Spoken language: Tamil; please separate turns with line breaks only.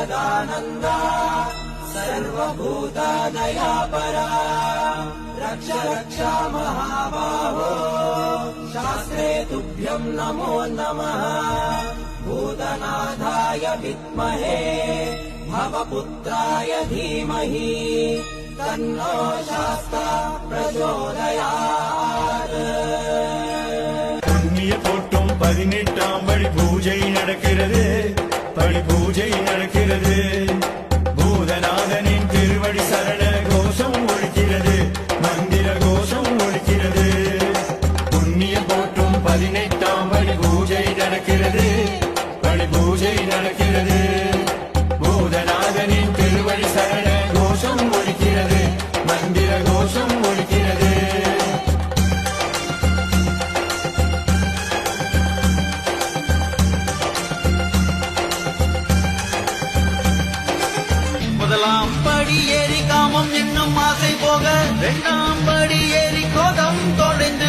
सदानन्दा सर्वभूतादयापरा रक्ष रक्ष महाबाहो शास्त्रे तुभ्यं नमो नमः भूतनाथाय विद्महे भवपुत्राय धीमहि तन्नो शास्ता प्रचोदयात्
புண்ணிய போட்டும் 18ஆம் படி பூஜை நடக்கிறது படி பூஜை நடக்கிறது பூதநாதனின் திருவடி சரண கோஷம் ஒலிக்கிறது மந்திர கோஷம் ஒலிக்கிறது புண்ணிய போட்டும் 18ஆம் படி பூஜை நடக்கிறது படி பூஜை நடக்கிறது பூதநாதனின் திருவடி சரண கோஷம் ஒலிக்கிறது மந்திர கோஷம் ஒலிக்கிறது
முதலாம் படி ஏறி காமம் என்னும் ஆசை போக இரண்டாம் படி ஏறி கோதம் தொலைந்து